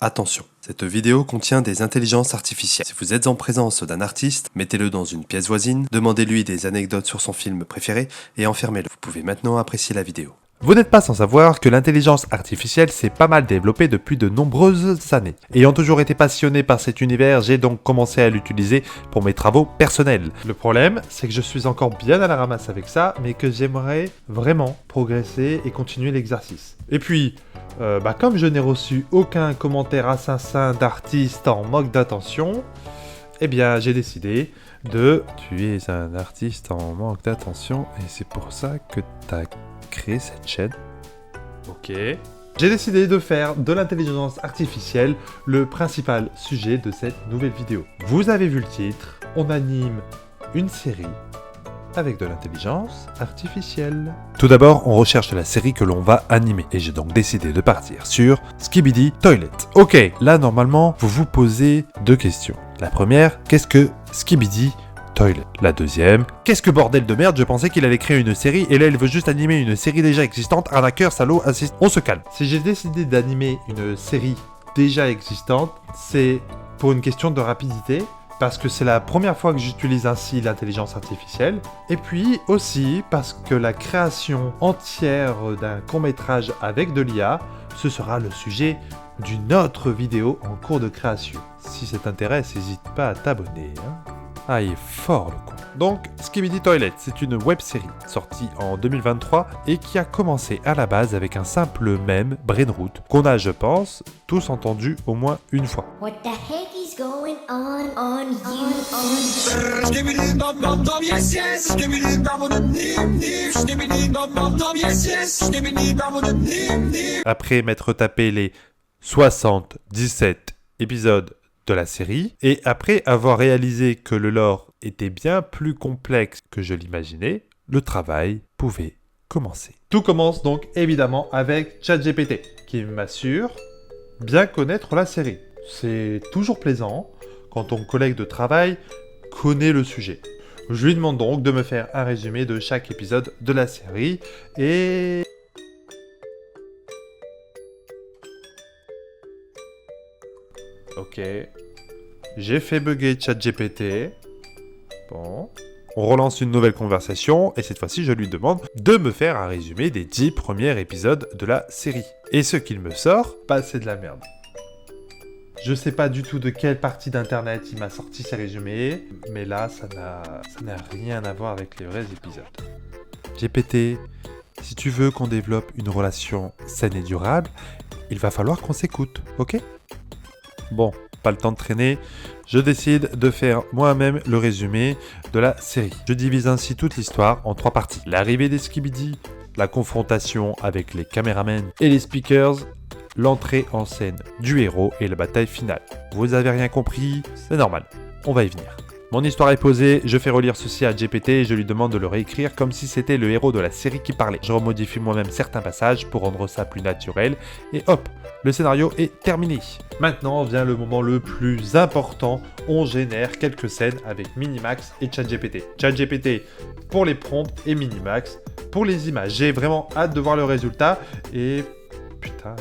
Attention, cette vidéo contient des intelligences artificielles. Si vous êtes en présence d'un artiste, mettez-le dans une pièce voisine, demandez-lui des anecdotes sur son film préféré et enfermez-le. Vous pouvez maintenant apprécier la vidéo. Vous n'êtes pas sans savoir que l'intelligence artificielle s'est pas mal développée depuis de nombreuses années. Ayant toujours été passionné par cet univers, j'ai donc commencé à l'utiliser pour mes travaux personnels. Le problème, c'est que je suis encore bien à la ramasse avec ça, mais que j'aimerais vraiment progresser et continuer l'exercice. Et puis, comme je n'ai reçu aucun commentaire assassin d'artiste en manque d'attention, eh bien j'ai décidé de... Tu es un artiste en manque d'attention et c'est pour ça que t'as créé cette chaîne. Ok. J'ai décidé de faire de l'intelligence artificielle le principal sujet de cette nouvelle vidéo. Vous avez vu le titre, on anime une série avec de l'intelligence artificielle. Tout d'abord, on recherche la série que l'on va animer. Et j'ai donc décidé de partir sur Skibidi Toilet. Ok, là normalement, vous vous posez deux questions. La première, qu'est-ce que Skibidi Toilet? La deuxième, qu'est-ce que bordel de merde, je pensais qu'il allait créer une série et là il veut juste animer une série déjà existante, arnaqueur, salaud, assiste. On se calme. Si j'ai décidé d'animer une série déjà existante, c'est pour une question de rapidité. Parce que c'est la première fois que j'utilise ainsi l'intelligence artificielle. Et puis aussi parce que la création entière d'un court-métrage avec de l'IA, ce sera le sujet d'une autre vidéo en cours de création. Si ça t'intéresse, n'hésite pas à t'abonner. Ah, il est fort le con. Donc, Skibidi Toilet, c'est une web-série sortie en 2023 et qui a commencé à la base avec un simple mème, Brainroot, qu'on a, je pense, tous entendu au moins une fois. What the heck is going on you? Après m'être tapé les 77 épisodes de la série, et après avoir réalisé que le lore était bien plus complexe que je l'imaginais, le travail pouvait commencer. Tout commence donc évidemment avec ChatGPT, qui m'assure bien connaître la série. C'est toujours plaisant quand ton collègue de travail connaît le sujet. Je lui demande donc de me faire un résumé de chaque épisode de la série, et... Ok. J'ai fait bugger ChatGPT. Bon. On relance une nouvelle conversation et cette fois-ci je lui demande de me faire un résumé des 10 premiers épisodes de la série. Et ce qu'il me sort, c'est de la merde. Je sais pas du tout de quelle partie d'internet il m'a sorti ces résumés, mais là ça n'a rien à voir avec les vrais épisodes. GPT, si tu veux qu'on développe une relation saine et durable, il va falloir qu'on s'écoute, ok ? Bon, pas le temps de traîner, je décide de faire moi-même le résumé de la série. Je divise ainsi toute l'histoire en 3 parties. L'arrivée des Skibidi, la confrontation avec les caméramans et les speakers, l'entrée en scène du héros et la bataille finale. Vous avez rien compris, c'est normal, on va y venir. Mon histoire est posée, je fais relire ceci à GPT et je lui demande de le réécrire comme si c'était le héros de la série qui parlait. Je remodifie moi-même certains passages pour rendre ça plus naturel et hop, le scénario est terminé. Maintenant vient le moment le plus important, on génère quelques scènes avec Minimax et ChatGPT. ChatGPT pour les prompts et Minimax pour les images. J'ai vraiment hâte de voir le résultat et... putain...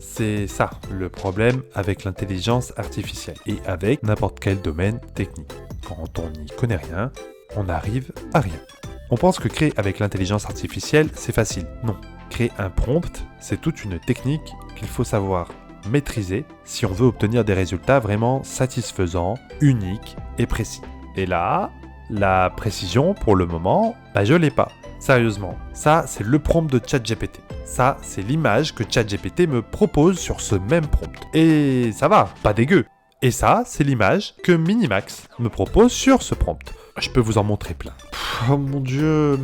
C'est ça, le problème avec l'intelligence artificielle et avec n'importe quel domaine technique. Quand on n'y connaît rien, on n'arrive à rien. On pense que créer avec l'intelligence artificielle, c'est facile. Non. Créer un prompt, c'est toute une technique qu'il faut savoir maîtriser si on veut obtenir des résultats vraiment satisfaisants, uniques et précis. Et là, la précision, pour le moment, je l'ai pas. Sérieusement, ça c'est le prompt de ChatGPT. Ça c'est l'image que ChatGPT me propose sur ce même prompt. Et ça va, pas dégueu. Et ça c'est l'image que Minimax me propose sur ce prompt. Je peux vous en montrer plein. Oh mon dieu,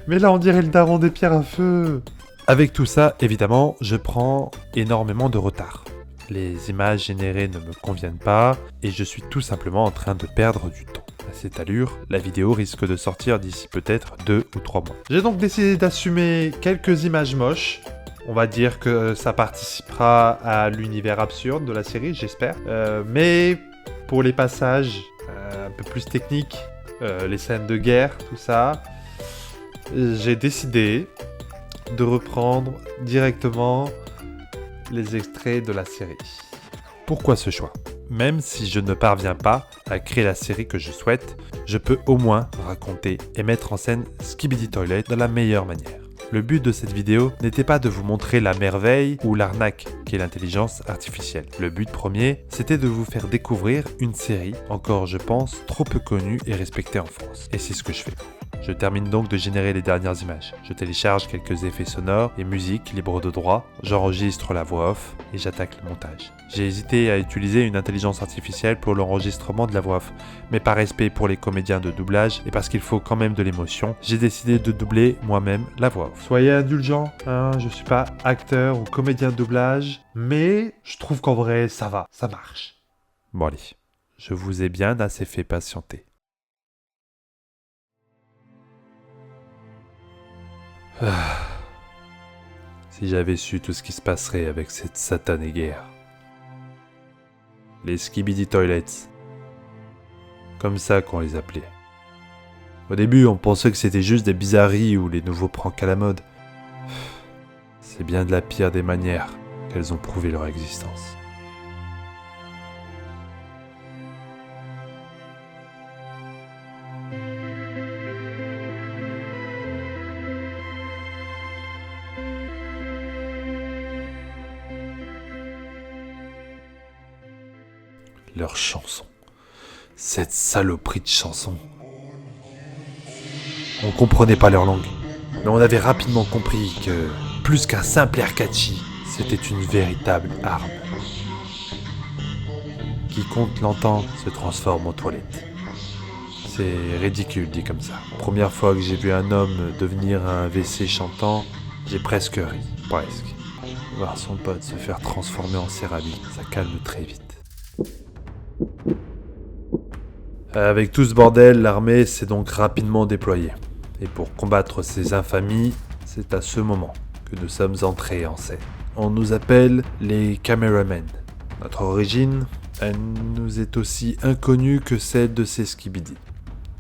mais là on dirait le daron des pierres à feu. Avec tout ça, évidemment, je prends énormément de retard. Les images générées ne me conviennent pas et je suis tout simplement en train de perdre du temps. À cette allure, la vidéo risque de sortir d'ici peut-être 2 ou 3 mois. J'ai donc décidé d'assumer quelques images moches. On va dire que ça participera à l'univers absurde de la série, j'espère. Mais pour les passages un peu plus techniques, les scènes de guerre, tout ça, j'ai décidé de reprendre directement les extraits de la série. Pourquoi ce choix ? Même si je ne parviens pas à créer la série que je souhaite, je peux au moins raconter et mettre en scène Skibidi Toilet de la meilleure manière. Le but de cette vidéo n'était pas de vous montrer la merveille ou l'arnaque qu'est l'intelligence artificielle. Le but premier, c'était de vous faire découvrir une série, encore je pense, trop peu connue et respectée en France. Et c'est ce que je fais. Je termine donc de générer les dernières images. Je télécharge quelques effets sonores et musiques libres de droit, j'enregistre la voix off et j'attaque le montage. J'ai hésité à utiliser une intelligence artificielle pour l'enregistrement de la voix off, mais par respect pour les comédiens de doublage et parce qu'il faut quand même de l'émotion, j'ai décidé de doubler moi-même la voix off. Soyez indulgents, je suis pas acteur ou comédien de doublage, mais je trouve qu'en vrai ça va, ça marche. Bon allez, je vous ai bien assez fait patienter. Si j'avais su tout ce qui se passerait avec cette satanée guerre. Les Skibidi Toilets. Comme ça qu'on les appelait. Au début, on pensait que c'était juste des bizarreries ou les nouveaux pranks à la mode. C'est bien de la pire des manières qu'elles ont prouvé leur existence. Leur chanson. Cette saloperie de chanson. On comprenait pas leur langue, mais on avait rapidement compris que, plus qu'un simple air catchy, c'était une véritable arme. Quiconque l'entend se transforme en toilette. C'est ridicule dit comme ça. Première fois que j'ai vu un homme devenir un WC chantant, j'ai presque ri, presque. Voir son pote se faire transformer en céramique, ça calme très vite. Avec tout ce bordel, l'armée s'est donc rapidement déployée. Et pour combattre ces infamies, c'est à ce moment que nous sommes entrés en scène. On nous appelle les caméramen. Notre origine, elle nous est aussi inconnue que celle de ces skibidi.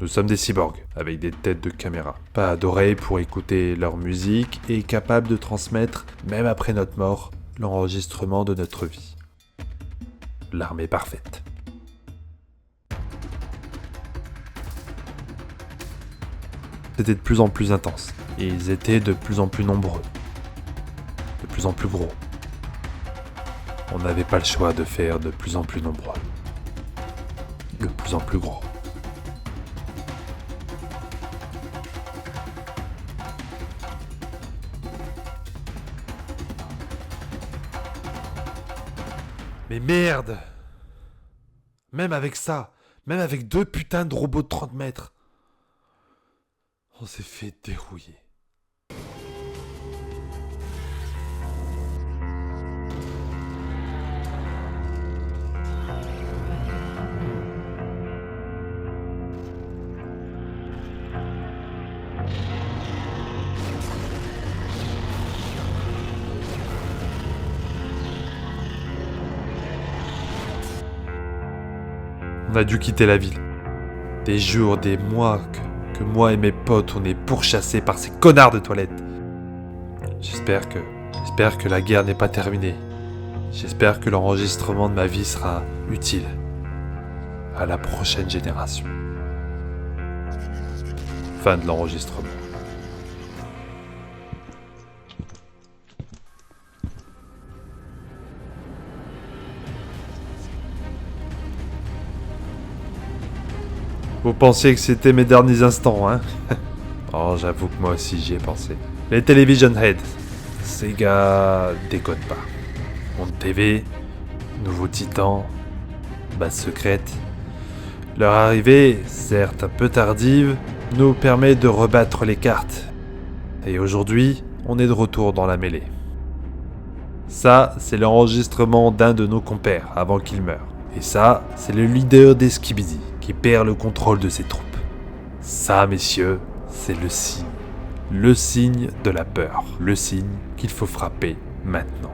Nous sommes des cyborgs, avec des têtes de caméra. Pas d'oreilles pour écouter leur musique et capables de transmettre, même après notre mort, l'enregistrement de notre vie. L'armée parfaite. C'était de plus en plus intense, et ils étaient de plus en plus nombreux, de plus en plus gros. On n'avait pas le choix de faire de plus en plus nombreux, de plus en plus gros. Mais merde! Même avec ça, même avec 2 putains de robots de 30 mètres, on s'est fait dérouiller. On a dû quitter la ville. Des jours, des mois que moi et mes potes on est pourchassés par ces connards de toilettes. J'espère que la guerre n'est pas terminée. J'espère que l'enregistrement de ma vie sera utile à la prochaine génération. Fin de l'enregistrement. Vous pensiez que c'était mes derniers instants, hein? Oh, j'avoue que moi aussi j'y ai pensé. Les Television Heads. Ces gars déconnent pas. Monde TV, nouveau titan, base secrète. Leur arrivée, certes un peu tardive, nous permet de rebattre les cartes. Et aujourd'hui, on est de retour dans la mêlée. Ça, c'est l'enregistrement d'un de nos compères avant qu'il meure. Et ça, c'est le leader des Skibidi qui perd le contrôle de ses troupes. Ça, messieurs, c'est le signe. Le signe de la peur. Le signe qu'il faut frapper maintenant.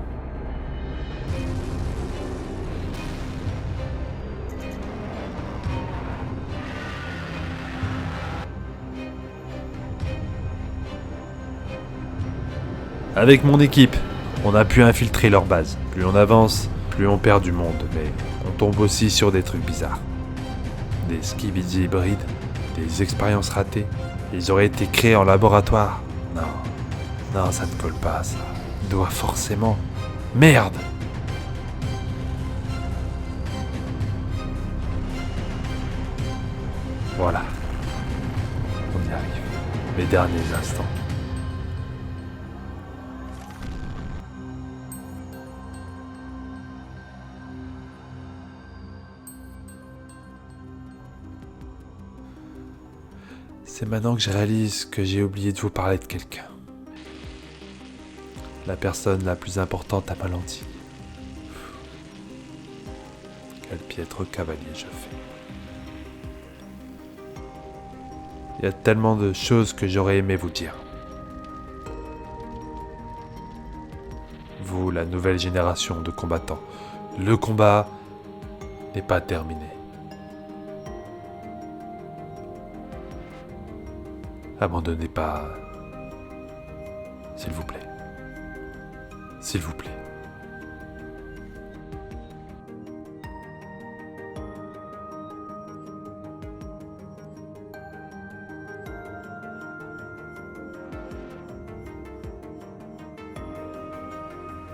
Avec mon équipe, on a pu infiltrer leur base. Plus on avance, plus on perd du monde, mais on tombe aussi sur des trucs bizarres. Des skibidi hybrides, des expériences ratées. Ils auraient été créés en laboratoire. Non, ça ne colle pas, ça. Il doit forcément... Merde! Voilà. On y arrive. Les derniers instants. C'est maintenant que je réalise que j'ai oublié de vous parler de quelqu'un. La personne la plus importante à ma lentille. Quel piètre cavalier je fais. Il y a tellement de choses que j'aurais aimé vous dire. Vous, la nouvelle génération de combattants, le combat n'est pas terminé. Abandonnez pas, s'il vous plaît. S'il vous plaît.